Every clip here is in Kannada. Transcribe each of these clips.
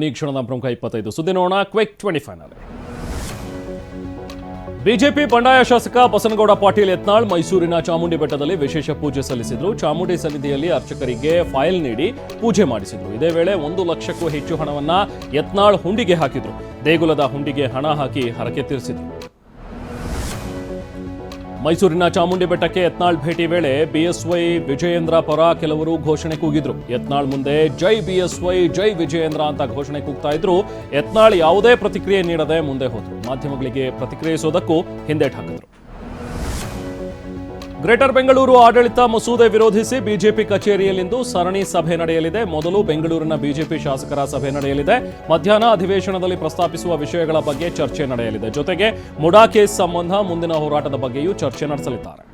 ಈ ಕ್ಷಣದ ಪ್ರಮುಖ 25 ಸುದ್ದಿ ನೋಡೋಣ. ಕ್ವಿಕ್ 25 ಬಿಜೆಪಿ ಬಂಡಾಯ ಶಾಸಕ ಬಸನಗೌಡ ಪಾಟೀಲ್ ಯತ್ನಾಳ್ ಮೈಸೂರಿನ ಚಾಮುಂಡಿ ಬೆಟ್ಟದಲ್ಲಿ ವಿಶೇಷ ಪೂಜೆ ಸಲ್ಲಿಸಿದ್ರು. ಚಾಮುಂಡಿ ಸನ್ನಿಧಿಯಲ್ಲಿ ಅರ್ಚಕರಿಗೆ ಫೈಲ್ ನೀಡಿ ಪೂಜೆ ಮಾಡಿಸಿದ್ರು. ಇದೇ ವೇಳೆ 1 ಲಕ್ಷಕ್ಕೂ ಹೆಚ್ಚು ಹಣವನ್ನ ಯತ್ನಾಳ್ ಹುಂಡಿಗೆ ಹಾಕಿದ್ರು. ದೇಗುಲದ ಹುಂಡಿಗೆ ಹಣ ಹಾಕಿ ಹರಕೆ ತೀರಿಸಿದ್ರು. ಮೈಸೂರಿನ ಚಾಮುಂಡಿ ಬೆಟ್ಟಕ್ಕೆ ಯತ್ನಾಳ್ ಭೇಟಿ ವೇಳೆ ಬಿಎಸ್ವೈ ವಿಜಯೇಂದ್ರ ಪರ ಕೆಲವರು ಘೋಷಣೆ ಕೂಗಿದ್ರು. ಯತ್ನಾಳ್ ಮುಂದೆ ಜೈ ಬಿಎಸ್ವೈ ಜೈ ವಿಜಯೇಂದ್ರ ಅಂತ ಘೋಷಣೆ ಕೂಗ್ತಾ ಇದ್ರು. ಯತ್ನಾಳ್ ಯಾವುದೇ ಪ್ರತಿಕ್ರಿಯೆ ನೀಡದೆ ಮುಂದೆ ಹೋದ್ರು. ಮಾಧ್ಯಮಗಳಿಗೆ ಪ್ರತಿಕ್ರಿಯಿಸೋದಕ್ಕೂ ಹಿಂದೇಟು ಹಾಕಿದ್ರು. ಗ್ರೇಟರ್ ಬೆಂಗಳೂರು ಆಡಳಿತ ಮಸೂದೆ ವಿರೋಧಿಸಿ ಬಿಜೆಪಿ ಕಚೇರಿಯಲ್ಲಿಂದು ಸರಣಿ ಸಭೆ ನಡೆಯಲಿದೆ. ಮೊದಲು ಬೆಂಗಳೂರಿನ ಬಿಜೆಪಿ ಶಾಸಕರ ಸಭೆ ನಡೆಯಲಿದೆ. ಮಧ್ಯಾಹ್ನ ಅಧಿವೇಶನದಲ್ಲಿ ಪ್ರಸ್ತಾಪಿಸುವ ವಿಷಯಗಳ ಬಗ್ಗೆ ಚರ್ಚೆ ನಡೆಯಲಿದೆ. ಜೊತೆಗೆ ಮುಡಾ ಕೇಸ್ ಸಂಬಂಧ ಮುಂದಿನ ಹೋರಾಟದ ಬಗ್ಗೆಯೂ ಚರ್ಚೆ ನಡೆಸಲಿದ್ದಾರೆ.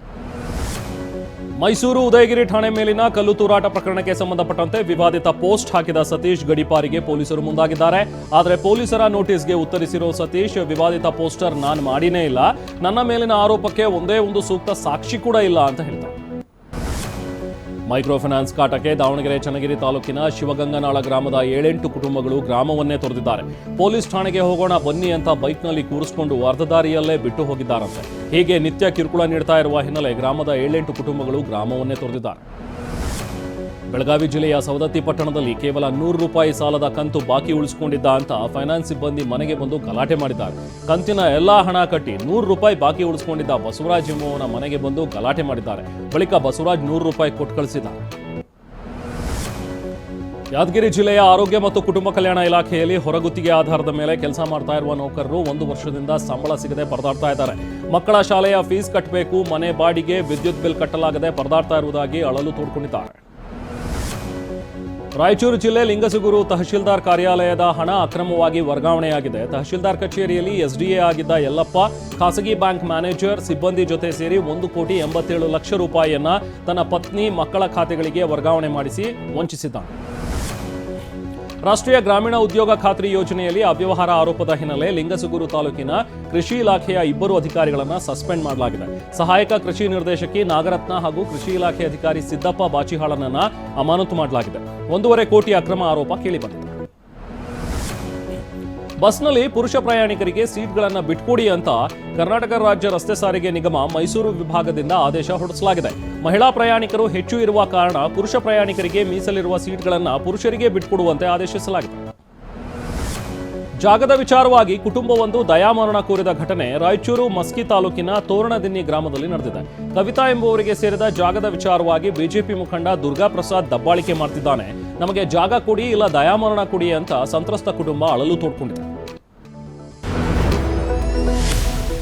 ಮೈಸೂರು ಉದಯಗಿರಿ ಠಾಣೆ ಮೇಲಿನ ಕಲ್ಲು ತೂರಾಟ ಪ್ರಕರಣಕ್ಕೆ ಸಂಬಂಧಪಟ್ಟಂತೆ ವಿವಾದಿತ ಪೋಸ್ಟ್ ಹಾಕಿದ ಸತೀಶ್ ಗಡಿಪಾರಿಗೆ ಪೊಲೀಸರು ಮುಂದಾಗಿದ್ದಾರೆ. ಆದರೆ ಪೊಲೀಸರ ನೋಟಿಸ್ಗೆ ಉತ್ತರಿಸಿರೋ ಸತೀಶ್, ವಿವಾದಿತ ಪೋಸ್ಟರ್ ನಾನು ಮಾಡಿನೇ ಇಲ್ಲ, ನನ್ನ ಮೇಲಿನ ಆರೋಪಕ್ಕೆ ಒಂದೇ ಒಂದು ಸೂಕ್ತ ಸಾಕ್ಷಿ ಕೂಡ ಇಲ್ಲ ಅಂತ ಹೇಳ್ತಾರೆ. ಮೈಕ್ರೋ ಫೈನಾನ್ಸ್ ಕಾಟಕ್ಕೆ ದಾವಣಗೆರೆ ಚನ್ನಗಿರಿ ತಾಲೂಕಿನ ಶಿವಗಂಗನಾಳ ಗ್ರಾಮದ 7-8 ಕುಟುಂಬಗಳು ಗ್ರಾಮವನ್ನೇ ತೊರೆದಿದ್ದಾರೆ. ಪೊಲೀಸ್ ಠಾಣೆಗೆ ಹೋಗೋಣ ಬನ್ನಿ ಅಂತ ಬೈಕ್ನಲ್ಲಿ ಕೂರಿಸಿಕೊಂಡು ಅರ್ಧ ದಾರಿಯಲ್ಲೇ ಬಿಟ್ಟು ಹೋಗಿದ್ದಾರಂತೆ. ಹೀಗೆ ನಿತ್ಯ ಕಿರುಕುಳ ನೀಡ್ತಾ ಇರುವ ಹಿನ್ನೆಲೆ ಗ್ರಾಮದ 7-8 ಕುಟುಂಬಗಳು ಗ್ರಾಮವನ್ನೇ ತೊರೆದಿದ್ದಾರೆ. ಬೆಳಗಾವಿ ಜಿಲ್ಲೆಯ ಸವದತ್ತಿ ಪಟ್ಟಣದಲ್ಲಿ ಕೇವಲ ₹100 ಸಾಲದ ಕಂತು ಬಾಕಿ ಉಳಿಸಿಕೊಂಡಿದ್ದ ಅಂತ ಫೈನಾನ್ಸ್ ಸಿಬ್ಬಂದಿ ಮನೆಗೆ ಬಂದು ಗಲಾಟೆ ಮಾಡಿದ್ದಾರೆ. ಕಂತಿನ ಎಲ್ಲಾ ಹಣ ಕಟ್ಟಿ ₹100 ಬಾಕಿ ಉಳಿಸಿಕೊಂಡಿದ್ದ ಬಸವರಾಜ್ ಎಂಬುವನ ಮನೆಗೆ ಬಂದು ಗಲಾಟೆ ಮಾಡಿದ್ದಾರೆ. ಬಳಿಕ ಬಸವರಾಜ್ ₹100 ಕೊಟ್ಟು ಕಳಿಸಿದ್ದಾರೆ. ಯಾದಗಿರಿ ಜಿಲ್ಲೆಯ ಆರೋಗ್ಯ ಮತ್ತು ಕುಟುಂಬ ಕಲ್ಯಾಣ ಇಲಾಖೆಯಲ್ಲಿ ಹೊರಗುತ್ತಿಗೆ ಆಧಾರದ ಮೇಲೆ ಕೆಲಸ ಮಾಡ್ತಾ ಇರುವ ನೌಕರರು 1 ವರ್ಷದಿಂದ ಸಂಬಳ ಸಿಗದೆ ಪರದಾಡ್ತಾ ಇದ್ದಾರೆ. ಮಕ್ಕಳ ಶಾಲೆಯ ಫೀಸ್ ಕಟ್ಟಬೇಕು, ಮನೆ ಬಾಡಿಗೆ, ವಿದ್ಯುತ್ ಬಿಲ್ ಕಟ್ಟಲಾಗದೆ ಪರದಾಡ್ತಾ ಇರುವುದಾಗಿ ಅಳಲು ತೋಡ್ಕೊಂಡಿದ್ದಾರೆ. ರಾಯಚೂರು ಜಿಲ್ಲೆ ಲಿಂಗಸುಗೂರು ತಹಶೀಲ್ದಾರ್ ಕಾರ್ಯಾಲಯದ ಹಣ ಅಕ್ರಮವಾಗಿ ವರ್ಗಾವಣೆಯಾಗಿದೆ. ತಹಶೀಲ್ದಾರ್ ಕಚೇರಿಯಲ್ಲಿ ಎಸ್ಡಿಎ ಆಗಿದ್ದ ಯಲ್ಲಪ್ಪ ಖಾಸಗಿ ಬ್ಯಾಂಕ್ ಮ್ಯಾನೇಜರ್ ಸಿಬ್ಬಂದಿ ಜೊತೆ ಸೇರಿ ₹1,87,00,000 ತನ್ನ ಪತ್ನಿ ಮಕ್ಕಳ ಖಾತೆಗಳಿಗೆ ವರ್ಗಾವಣೆ ಮಾಡಿಸಿ ವಂಚಿಸಿದ್ದಾನೆ. ರಾಷ್ಟ್ರೀಯ ಗ್ರಾಮೀಣ ಉದ್ಯೋಗ ಖಾತ್ರಿ ಯೋಜನೆಯಲ್ಲಿ ಅವ್ಯವಹಾರ ಆರೋಪದ ಹಿನ್ನೆಲೆ ಲಿಂಗಸುಗೂರು ತಾಲೂಕಿನ ಕೃಷಿ ಇಲಾಖೆಯ 2 ಅಧಿಕಾರಿಗಳನ್ನು ಸಸ್ಪೆಂಡ್ ಮಾಡಲಾಗಿದೆ. ಸಹಾಯಕ ಕೃಷಿ ನಿರ್ದೇಶಕಿ ನಾಗರತ್ನ ಹಾಗೂ ಕೃಷಿ ಇಲಾಖೆ ಅಧಿಕಾರಿ ಸಿದ್ದಪ್ಪ ಬಾಚಿಹಾಳನನ್ನ ಅಮಾನತು ಮಾಡಲಾಗಿದೆ. 1.5 ಕೋಟಿ ಅಕ್ರಮ ಆರೋಪ ಕೇಳಿಬಂದಿದೆ. ಬಸ್ನಲ್ಲಿ ಪುರುಷ ಪ್ರಯಾಣಿಕರಿಗೆ ಸೀಟ್ಗಳನ್ನು ಬಿಟ್ಕೊಡಿ ಅಂತ ಕರ್ನಾಟಕ ರಾಜ್ಯ ರಸ್ತೆ ಸಾರಿಗೆ ನಿಗಮ ಮೈಸೂರು ವಿಭಾಗದಿಂದ ಆದೇಶ ಹೊರಡಿಸಲಾಗಿದೆ. ಮಹಿಳಾ ಪ್ರಯಾಣಿಕರು ಹೆಚ್ಚು ಇರುವ ಕಾರಣ ಪುರುಷ ಪ್ರಯಾಣಿಕರಿಗೆ ಮೀಸಲಿರುವ ಸೀಟ್ಗಳನ್ನು ಪುರುಷರಿಗೆ ಬಿಟ್ಕೊಡುವಂತೆ ಆದೇಶಿಸಲಾಗಿದೆ. ಜಾಗದ ವಿಚಾರವಾಗಿ ಕುಟುಂಬವೊಂದು ದಯಾಮರಣ ಕೋರಿದ ಘಟನೆ ರಾಯಚೂರು ಮಸ್ಕಿ ತಾಲೂಕಿನ ತೋರಣದಿನ್ನಿ ಗ್ರಾಮದಲ್ಲಿ ನಡೆದಿದೆ. ಕವಿತಾ ಎಂಬುವರಿಗೆ ಸೇರಿದ ಜಾಗದ ವಿಚಾರವಾಗಿ ಬಿಜೆಪಿ ಮುಖಂಡ ದುರ್ಗಾ ಪ್ರಸಾದ್ ದಬ್ಬಾಳಿಕೆ ಮಾಡ್ತಿದ್ದಾನೆ. ನಮಗೆ ಜಾಗ ಕೊಡಿ ಇಲ್ಲ ದಯಾಮರಣ ಕೊಡಿ ಅಂತ ಸಂತ್ರಸ್ತ ಕುಟುಂಬ ಅಳಲು ತೋಡ್ಕೊಂಡಿದೆ.